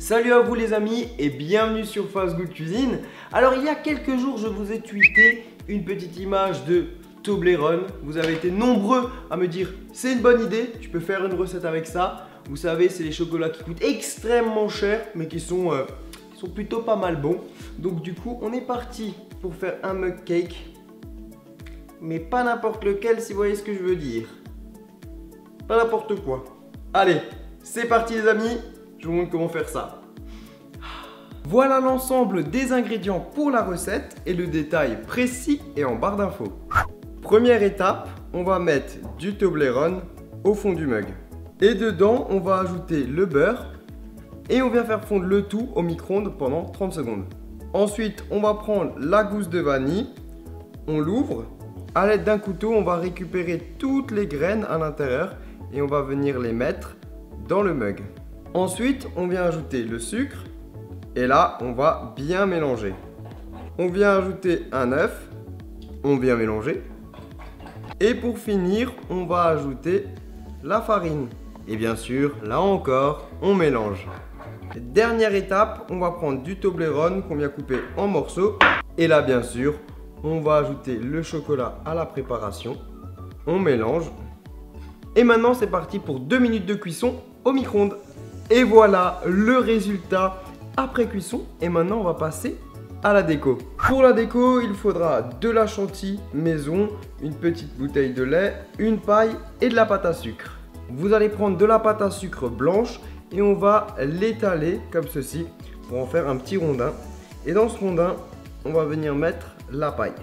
Salut à vous les amis et bienvenue sur Fast Good Cuisine. Alors il y a quelques jours je vous ai tweeté une petite image de Toblerone. Vous avez été nombreux à me dire c'est une bonne idée, tu peux faire une recette avec ça. Vous savez c'est les chocolats qui coûtent extrêmement cher mais qui sont plutôt pas mal bons. Donc du coup on est parti pour faire un mug cake. Mais pas n'importe lequel si vous voyez ce que je veux dire. Pas n'importe quoi. Allez, c'est parti les amis, je vous montre comment faire ça. Voilà l'ensemble des ingrédients pour la recette et le détail précis est en barre d'infos. Première étape, on va mettre du Toblerone au fond du mug. Et dedans, on va ajouter le beurre et on vient faire fondre le tout au micro-ondes pendant 30 secondes. Ensuite, on va prendre la gousse de vanille, on l'ouvre. À l'aide d'un couteau, on va récupérer toutes les graines à l'intérieur et on va venir les mettre dans le mug. Ensuite, on vient ajouter le sucre et là, on va bien mélanger. On vient ajouter un œuf, on vient mélanger. Et pour finir, on va ajouter la farine. Et bien sûr, là encore, on mélange. Dernière étape, on va prendre du Toblerone qu'on vient couper en morceaux. Et là, bien sûr, on va ajouter le chocolat à la préparation. On mélange. Et maintenant, c'est parti pour 2 minutes de cuisson au micro-ondes. Et voilà le résultat après cuisson. Et maintenant, on va passer à la déco. Pour la déco, il faudra de la chantilly maison, une petite bouteille de lait, une paille et de la pâte à sucre. Vous allez prendre de la pâte à sucre blanche et on va l'étaler comme ceci pour en faire un petit rondin. Et dans ce rondin, on va venir mettre la paille.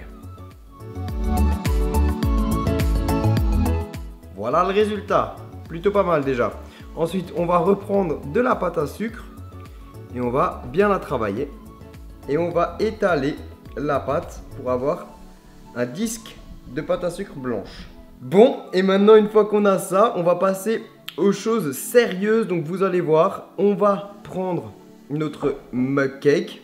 Voilà le résultat, plutôt pas mal déjà. Ensuite, on va reprendre de la pâte à sucre et on va bien la travailler. Et on va étaler la pâte pour avoir un disque de pâte à sucre blanche. Bon, et maintenant une fois qu'on a ça, on va passer aux choses sérieuses. Donc vous allez voir, on va prendre notre mug cake.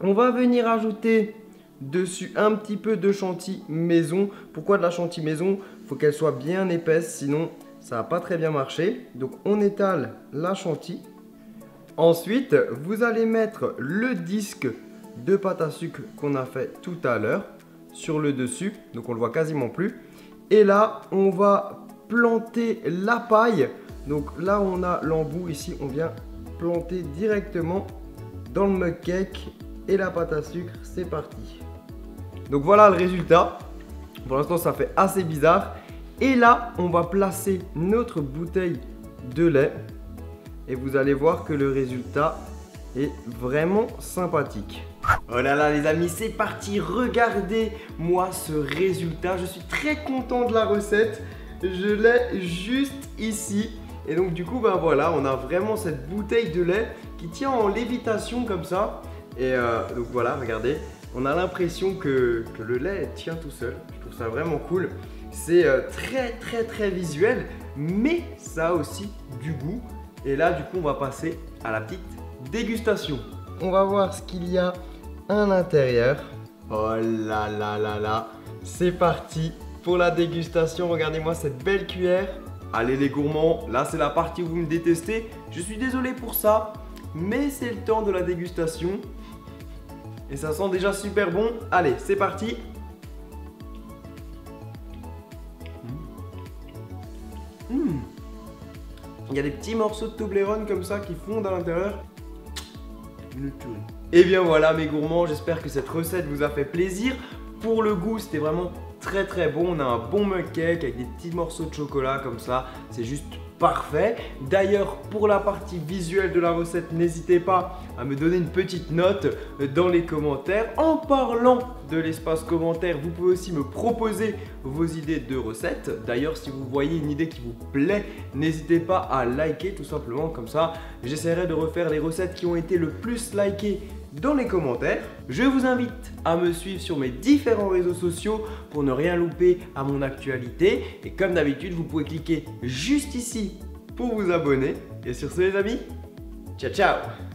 On va venir ajouter dessus un petit peu de chantilly maison. Pourquoi de la chantilly maison? Il faut qu'elle soit bien épaisse, sinon ça va pas très bien marcher. Donc on étale la chantilly. Ensuite, vous allez mettre le disque de pâte à sucre qu'on a fait tout à l'heure sur le dessus. Donc on le voit quasiment plus. Et là, on va planter la paille. Donc là, on a l'embout ici. On vient planter directement dans le mug cake et la pâte à sucre. C'est parti. Donc voilà le résultat. Pour l'instant, ça fait assez bizarre. Et là, on va placer notre bouteille de lait. Et vous allez voir que le résultat est vraiment sympathique. Oh là là les amis, c'est parti. Regardez-moi ce résultat. Je suis très content de la recette. Je l'ai juste ici. Et donc du coup, ben voilà, on a vraiment cette bouteille de lait qui tient en lévitation comme ça. Et donc voilà, regardez. On a l'impression que le lait tient tout seul. Je trouve ça vraiment cool. C'est très visuel, mais ça a aussi du goût. Et là, du coup, on va passer à la petite dégustation. On va voir ce qu'il y a à l'intérieur. Oh là là là là. C'est parti pour la dégustation. Regardez-moi cette belle cuillère. Allez les gourmands, là c'est la partie où vous me détestez. Je suis désolé pour ça, mais c'est le temps de la dégustation. Et ça sent déjà super bon. Allez, c'est parti. Il y a des petits morceaux de Toblerone comme ça qui fondent à l'intérieur. Et bien voilà mes gourmands, j'espère que cette recette vous a fait plaisir. Pour le goût, c'était vraiment très bon. On a un bon mug cake avec des petits morceaux de chocolat comme ça. C'est juste parfait. D'ailleurs, pour la partie visuelle de la recette, n'hésitez pas à me donner une petite note dans les commentaires. En parlant de l'espace commentaire, vous pouvez aussi me proposer vos idées de recettes. D'ailleurs, si vous voyez une idée qui vous plaît, n'hésitez pas à liker tout simplement. Comme ça, j'essaierai de refaire les recettes qui ont été le plus likées dans les commentaires. Je vous invite à me suivre sur mes différents réseaux sociaux pour ne rien louper à mon actualité. Et comme d'habitude, vous pouvez cliquer juste ici pour vous abonner. Et sur ce les amis, ciao ciao!